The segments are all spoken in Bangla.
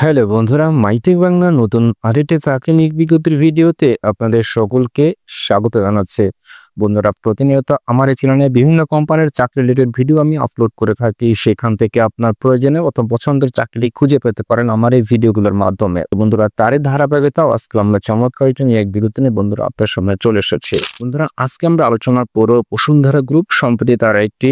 হ্যালো বন্ধুরা, মাইটেক বাংলা নতুন আরেকটি চাকরি নিয়োগ বিজ্ঞপ্তির ভিডিওতে আপনাদের সকলকে স্বাগত জানাচ্ছে। বন্ধুরা, প্রতিনিয়ত আমার এই চ্যানেলে বিভিন্ন কোম্পানির চাকরি রিলেটেড ভিডিও আমি আপলোড করে থাকি। সেখান থেকে আপনার প্রয়োজনে অথবা পছন্দের চাকরি খুঁজে পেতে পারেন আমার এই ভিডিওগুলোর মাধ্যমে। বন্ধুরা, তারই ধারাবাহিকতা আজকে আমরা চমৎকার এটা নিয়ে এক বিরতি নিয়ে বন্ধুরা আপনার সামনে চলে এসেছি। বন্ধুরা, আজকে আমরা আলোচনা করব বসুন্ধরা গ্রুপ সম্প্রতি তারা একটি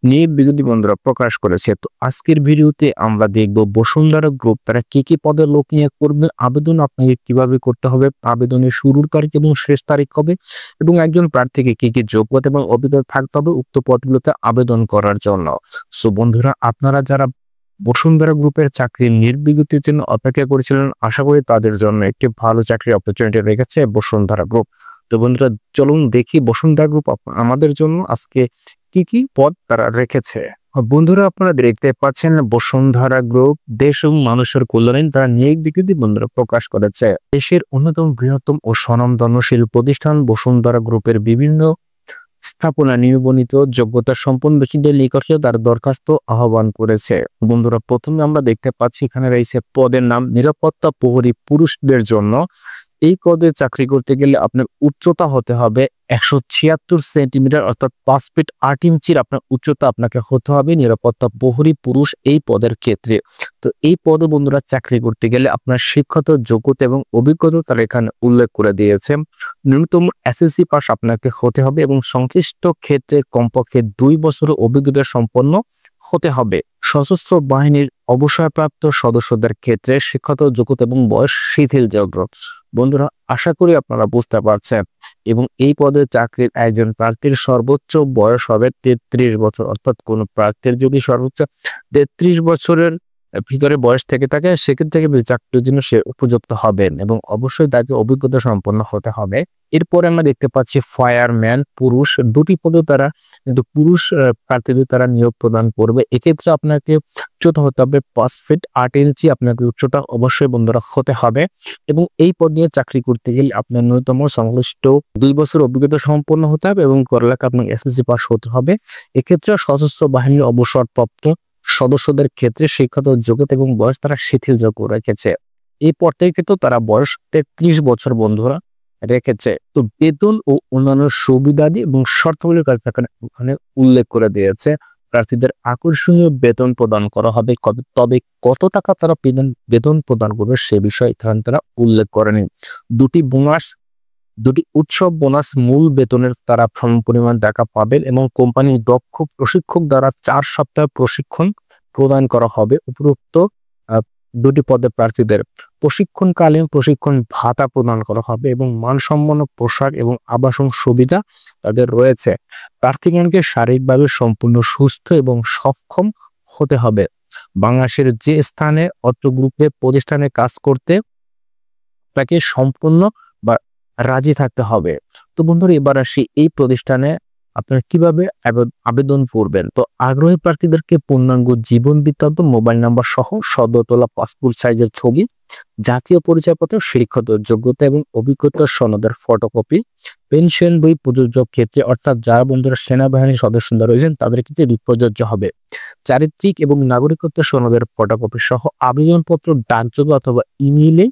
নিয়োগ বিজ্ঞপ্তি বন্ধুরা প্রকাশ করেছে। তো আজকের ভিডিওতে আমরা দেখব বসুন্ধরা গ্রুপ তারা কি কি পদে লোক নিয়োগ করবে, আবেদন আপনাকে কিভাবে করতে হবে, আবেদনের শুরুর তারিখ এবং শেষ তারিখ কবে, এবং একজন প্রার্থীকে কি কি যোগ্যতা এবং অভিজ্ঞতা থাকতে হবে উক্ত পদগুলোতে আবেদন করার জন্য। সো বন্ধুরা, আপনারা যারা বসুন্ধরা গ্রুপের চাকরির নিয়োগ বিজ্ঞপ্তির জন্য অপেক্ষা করেছিলেন, আশা করি তাদের জন্য একটি ভালো চাকরির অপরচুনিটি রেখেছে বসুন্ধরা গ্রুপ। তো বন্ধুরা, চলুন দেখি বসুন্ধরা গ্রুপ আমাদের জন্য আজকে কি কি পদ তারা রেখেছে। বন্ধুরা, আপনারা দেখতে পাচ্ছেন বসুন্ধরা গ্রুপ দেশ এবং মানুষের কল্যাণে তারা নিয়োগ বিজ্ঞপ্তি বন্ধুরা প্রকাশ করেছে। দেশের অন্যতম বৃহত্তম ও স্বনামধন্য প্রতিষ্ঠান বসুন্ধরা গ্রুপের বিভিন্ন স্থাপনা নিবন্ধিত যোগ্যতা সম্পন্ন ব্যক্তিদের নিকটে তার দরখাস্ত আহ্বান করেছে। বন্ধুরা, প্রথমে আমরা দেখতে পাচ্ছি এখানে রয়েছে পদের নাম নিরাপত্তা প্রহরী পুরুষদের জন্য। এই পদে চাকরি করতে গেলে আপনার উচ্চতা হতে হবে 176 সেন্টিমিটার অর্থাৎ 5 ফিট 8 ইঞ্চির আপনার উচ্চতা আপনাকে হতে হবে নিরাপত্তা প্রহরী পুরুষ এই পদের ক্ষেত্রে। তো এই পদে বন্ধুরা চাকরি করতে গেলে আপনার শিক্ষাগত যোগ্যতা এবং অভিজ্ঞতা তারা এখানে উল্লেখ করে দিয়েছে। ন্যূনতম এসএসসি পাস আপনাকে হতে হবে এবং সংশ্লিষ্ট ক্ষেত্রে কমপক্ষে 2 বছরের অভিজ্ঞতা সম্পন্ন হতে হবে। সশস্ত্র বাহিনীর অবসরপ্রাপ্ত সদস্যদের ক্ষেত্রে শিক্ষাগত যোগ্যতা এবং বয়স শিথিলযোগ্য। বন্ধুরা, আশা করি আপনারা বুঝতে পারছেন। এবং এই পদে চাকরির একজন প্রার্থীর সর্বোচ্চ বয়স হবে 33 বছর, অর্থাৎ কোন প্রার্থীর যদি সর্বোচ্চ 33 বছরের ভিতরে বয়স থেকে থাকে সেক্ষেত্রে চাকরির জন্য সে উপযুক্ত হবেন এবং অবশ্যই তাকে অভিজ্ঞতা সম্পন্ন হতে হবে। এরপরে আমরা দেখতে পাচ্ছি ফায়ারম্যান পুরুষ, দুটি পদে তারা কিন্তু পুরুষ প্রার্থীদের তারা নিয়োগ প্রদান করবে। এক্ষেত্রে আপনাকে উচ্চতা হতে হবে 5 ফিট 8 ইঞ্চি, আপনাকে উচ্চতা অবশ্যই বন্ধুরা হতে হবে। এবং এই পদ নিয়ে চাকরি করতে গেলে আপনার ন্যূনতম সংশ্লিষ্ট 2 বছর অভিজ্ঞতা সম্পন্ন হতে হবে এবং পড়ালেখা আপনার এসএসসি পাস হতে হবে। এক্ষেত্রে সশস্ত্র বাহিনীর অবসরপ্রাপ্ত সদস্যদের ক্ষেত্রে শিক্ষাগত যোগ্যতা এবং বয়স তারা শিথিলযোগ্য রেখেছে। এই পদ থেকে কিন্তু তারা বয়স 33 বছর বন্ধুরা রেখেছে। তো বেতন ও অন্যান্য সুবিধাদি এবং শর্তাবলীর কথা ওখানে উল্লেখ করে দিয়েছে। প্রার্থীদের আকর্ষণীয় বেতন প্রদান করা হবে, তবে কত টাকা তারা বেতন প্রদান করবে সে বিষয়ে এখানে তারা উল্লেখ করেনি। দুটি উৎসব বোনাস মূল বেতনের তারা সম পরিমাণ টাকা পাবেন এবং কোম্পানির দক্ষ প্রশিক্ষক দ্বারা 4 সপ্তাহ প্রশিক্ষণ প্রদান করা হবে। উপরোক্ত দুটি পদের প্রার্থীদের প্রশিক্ষণকালীন প্রশিক্ষণ ভাতা প্রদান করা হবে এবং মানসম্পন্ন পোশাক এবং আবাসন সুবিধা তাদের রয়েছে। প্রার্থীগণকে শারীরিকভাবে সম্পূর্ণ সুস্থ এবং সক্ষম হতে হবে। বাংলাদেশের যে স্থানে অত্র গ্রুপে প্রতিষ্ঠানে কাজ করতে তাকে সম্পূর্ণ বা রাজি থাকতে হবে। তো বন্ধুরা, এবার আসি এই প্রতিষ্ঠানে আপনারা কিভাবে আবেদন করবেন। তো আগ্রহী প্রার্থীদেরকে পূর্ণাঙ্গ জীবন বৃত্তান্ত, মোবাইল নাম্বার সহ সদ্য তোলা পাসপোর্ট সাইজের ছবি, জাতীয় পরিচয়পত্র, শিক্ষাগত যোগ্যতা এবং অভিজ্ঞতার সনদের ফটোকপি, পেনশন বই প্রযোজ্য ক্ষেত্রে অর্থাৎ যারা বন্ধুরা সেনাবাহিনীর সদস্যরা রয়েছেন তাদের ক্ষেত্রে প্রযোজ্য হবে। চারিত্রিক এবং নাগরিকত্ব সনদের ফটোকপি সহ আবেদনপত্র ডাকযোগে অথবা ইমেইলে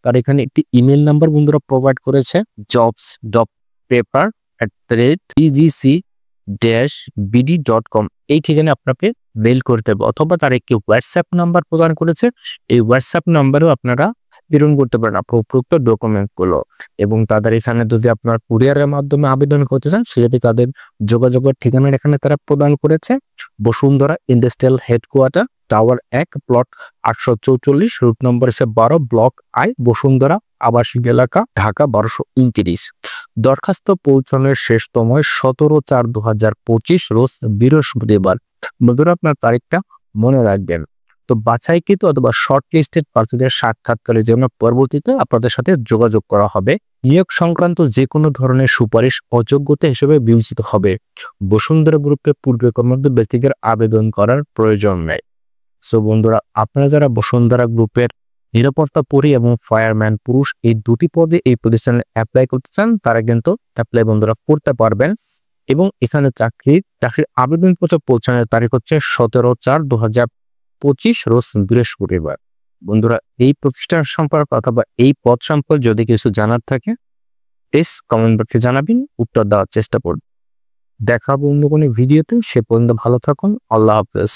তার এখানে একটি ইমেল নাম্বার বন্ধুরা প্রোভাইড করেছে jobs.paper@egc-bd.com। এই ঠিকানায় আপনাকে মেল করতে হবে, অথবা তার একটি হোয়াটসঅ্যাপ নাম্বার প্রদান করেছে। এই হোয়াটসঅ্যাপ নাম্বারেও আপনারা প্রেরণ করতে পারেন আপনার উপযুক্ত ডকুমেন্টগুলো। এবং তাদের এখানে যদি আপনার কুরিয়ারের মাধ্যমে আবেদন করতে চান সেক্ষেত্রে তাদের যোগাযোগের ঠিকানার এখানে তারা প্রদান করেছে। Bashundhara industrial headquarter, tower 1, plot 844, route number 12, block I, Bashundhara আবাসিক এলাকা, ঢাকা 1229। দরখাস্ত পৌঁছানোর শেষ সময় 17/4/2025 রোজ বৃহস্পতিবার। বন্ধুরা, আপনার তারিখটা মনে রাখবেন। তো বাছাইকৃত অথবা শর্ট লিস্টেড প্রার্থীদের সাক্ষাৎকারের জন্য পরবর্তীতে আপনাদের সাথে যোগাযোগ করা হবে। নিয়োগ সংক্রান্ত যে কোনো ধরনের সুপারিশ অযোগ্যতা হিসেবে বিবেচিত হবে। বসুন্ধরা গ্রুপে পূর্বে কর্মরত ব্যক্তিদের আবেদন করার প্রয়োজন নেই। সো বন্ধুরা, আপনারা যারা বসুন্ধরা গ্রুপের নিরাপত্তা প্রহরী এবং ফায়ারম্যান পুরুষ এই দুটি পদে এই প্রতিষ্ঠানে অ্যাপ্লাই করতে চান তারা কিন্তু অ্যাপ্লাই বন্ধুরা করতে পারবেন। এবং এখানে চাকরির আবেদনপত্র পৌঁছানোর তারিখ হচ্ছে 17/4/2025 রোজ বৃহস্পতিবার। বন্ধুরা এই প্রতিষ্ঠান সম্পর্কে অথবা এই পদ সম্পর্কে যদি কিছু জানার থাকে প্লিজ কমেন্ট বক্সে জানাবেন, উত্তর দেওয়ার চেষ্টা করব। দেখা হবে অন্য কোনো ভিডিওতে, সে পর্যন্ত ভালো থাকুন। আল্লাহ হাফেজ।